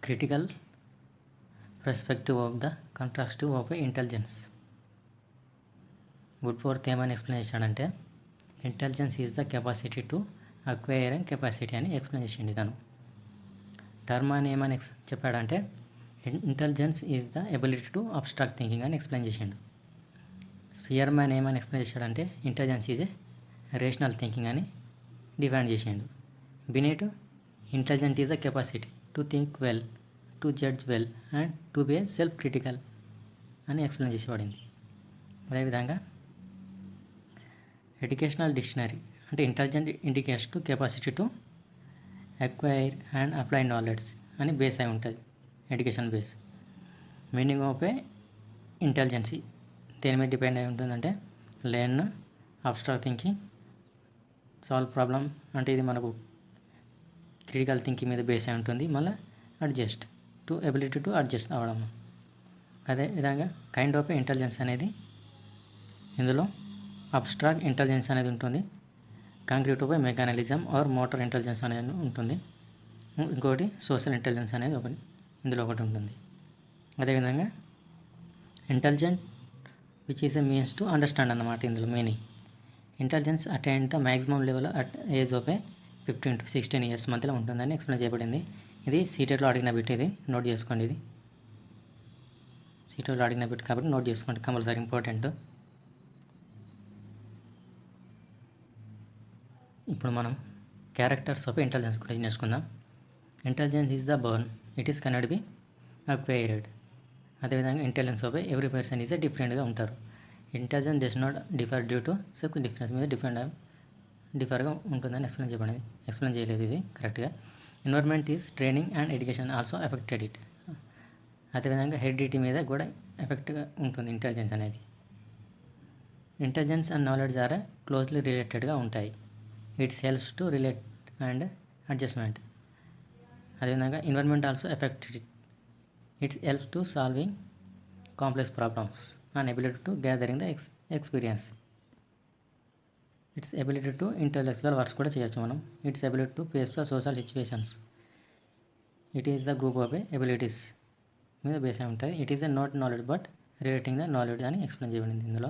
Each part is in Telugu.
critical perspective of the contrastive of intelligence. Woodworth ఏమని ఎక్స్ప్లెయిన్ చేశాడంటే intelligence is the capacity to acquiring capacity అని ఎక్స్ప్లెయిన్ చేసింది తను. టర్మ్ అని ఏమని చెప్పాడంటే intelligence is the ability to abstract thinking అని ఎక్స్ప్లెయిన్ చేసిండు. స్పియర్మ్యాన్ ఏమని ఎక్స్ప్లెయిన్ చేశాడంటే intelligence is a rational thinking అని డిఫైన్ చేసిండు. Binet intelligent is the capacity to think well, to judge well and to be a self critical అని ఎక్స్ప్లెయిన్ చేసేవాడింది. అదేవిధంగా ఎడ్యుకేషనల్ డిక్షనరీ అంటే intelligent indicates to capacity to acquire and apply knowledge అని బేస్ అయి ఉంటుంది. ఎడ్యుకేషన్ బేస్ మీనింగ్ ఆఫ్ ఏ ఇంటెలిజెన్సీ దేని మీద డిపెండ్ అయి ఉంటుందంటే learn, abstract thinking, solve problem అంటే ఇది మనకు క్రిటికల్ థింకింగ్ మీద బేస్ అయి ఉంటుంది. మళ్ళీ adjust to ability to adjust అవ్వడం. అదే విధంగా కైండ్ ఆఫ్ ఇంటెలిజెన్స్ అనేది ఇందులో అబ్స్ట్రాక్ట్ ఇంటెలిజెన్స్ అనేది ఉంటుంది. Concrete of mechanism are motor intelligence అనేది ఉంటుంది. ఇంకోటి సోషల్ ఇంటెలిజెన్స్ అనేది ఇందులో ఒకటి ఉంటుంది. అదేవిధంగా intelligent which is a means to understand అన్నమాట ఇందులో meaning. Intelligence attain the maximum level at age of 15 to 16 years మధ్యలో ఉంటుందని ఎక్స్ప్లెయిన్ చేయబడింది. ఇది సీటెట్లో అడిగిన బిట్, ఇది నోట్ చేసుకోండి. ఇది సీటెట్లో అడిగిన బిట్ కాబట్టి నోట్ చేసుకోండి, కంపల్సరీ ఇంపార్టెంట్. ఇప్పుడు మనం క్యారెక్టర్స్ ఆఫ్ ఇంటెలిజెన్స్ గురించి నేర్చుకుందాం. Intelligence is the born, it is cannot be acquired. అదేవిధంగా intelligence of every person is డిఫరెంట్గా ఉంటారు. Intelligence does not differ due to sex difference మీద డిఫర్గా ఉంటుందని ఎక్స్ప్లెయిన్ చేయలేదు ఇది కరెక్ట్గా. Environment is training and education also affected it. అదేవిధంగా హెరిడిటీ మీద కూడా ఎఫెక్ట్గా ఉంటుంది ఇంటెలిజెన్స్ అనేది. Intelligence and knowledge are closely రిలేటెడ్గా ఉంటాయి. Its helps to relate and adjustment. అదేవిధంగా environment also affected it. It's helps to solving complex problems and ability to gathering the experience. It's ability to intellectual works కూడా చేయొచ్చు మనం. It's ability to face the social situations. It is the group of abilities మీద బేస్ అయి ఉంటుంది. It is a not knowledge but relating the knowledge అని ఎక్స్ప్లెయిన్ చేయబడింది ఇందులో.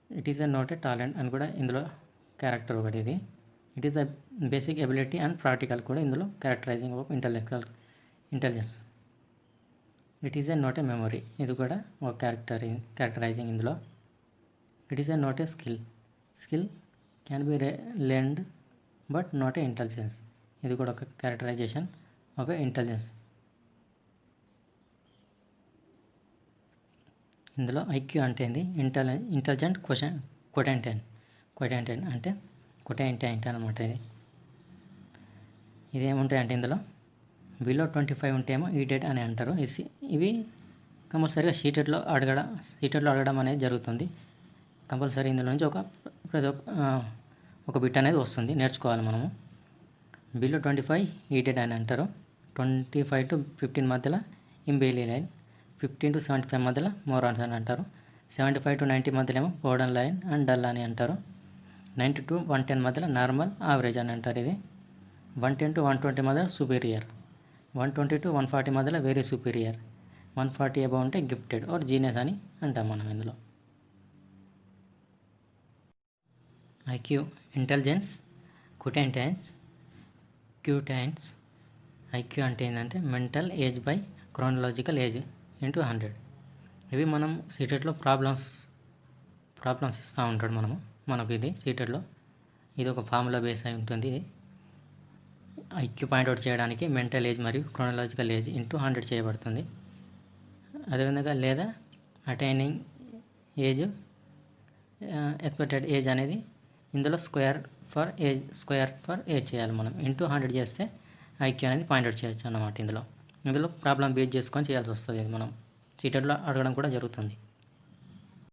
It is a not a talent అని కూడా ఇందులో క్యారెక్టర్ ఒకటి ఇది. It is the basic ability and practical కూడా ఇందులో characterising of intelligence. It is a not a memory, ఇది కూడా ఒక క్యారెక్టరైజింగ్ ఇందులో. It is a not a skill can be learned but not a intelligence, ఇది కూడా ఒక క్యారెక్టరైజేషన్ ఆఫ్ ఎ ఇంటెలిజెన్స్. ఇందులో ఐక్యూ అంటే ఏంది, ఇంటెలిజెంట్ క్వోటెంట్ అంటే క్వోటెంట్ అనమాట. ఇది ఏముంటాయంటే ఇందులో బిలో 25 ఉంటేమో ఈడెడ్ అని అంటారు. ఇవి కంపల్సరీగా సీటెట్లో అడగడం అనేది జరుగుతుంది. కంపల్సరీ ఇందులో నుంచి ఒక బిట్ అనేది వస్తుంది, నేర్చుకోవాలి మనము. బిలో 25 ఈడెడ్ అని అంటారు. 25 to 15 మధ్యలో ఇంబేలీ లైన్, 15 to 75 మధ్యలో మోరాన్స్ అని అంటారు. 75 to 90 మధ్యలో ఏమో బోర్డర్ లైన్ అండ్ డల్ అని అంటారు. 90 to 110 మధ్యలో నార్మల్ యావరేజ్ అని అంటారు. ఇది 110 to 120 మధ్యలో సుపీరియర్, 120 to 140 మధ్యలో వెరీ సుపీరియర్, 140 అబౌవ్ ఉంటే గిఫ్టెడ్ ఆర్ జీనియస్ అని అంటాం మనం ఇందులో. IQ intelligence, క్యూటెన్స్. ఐక్యూ అంటే ఏంటంటే mental age by chronological age into 100. ఇవి మనం సీటెట్లో ప్రాబ్లమ్స్ ఇస్తూ ఉంటాడు మనకు ఇది సీటెట్లో. ఇది ఒక ఫార్ములా బేస్ అయి ఉంటుంది. ఐక్యూ పాయింట్అవుట్ చేయడానికి మెంటల్ ఏజ్ మరియు క్రోనలాజికల్ ఏజ్ ఇంటూ 100 చేయబడుతుంది. అదేవిధంగా లేదా అటైనింగ్ ఏజ్, ఎక్స్పెక్టెడ్ ఏజ్ అనేది ఇందులో స్క్వేర్ ఫర్ ఏజ్ చేయాలి మనం. ఇంటూ 100 చేస్తే ఐక్యూ అనేది పాయింట్అవుట్ చేయొచ్చు అన్నమాట. ఇందులో ప్రాబ్లం బేస్ చేసుకొని చేయాల్సి వస్తుంది. ఇది మనం సీటెట్లో అడగడం కూడా జరుగుతుంది.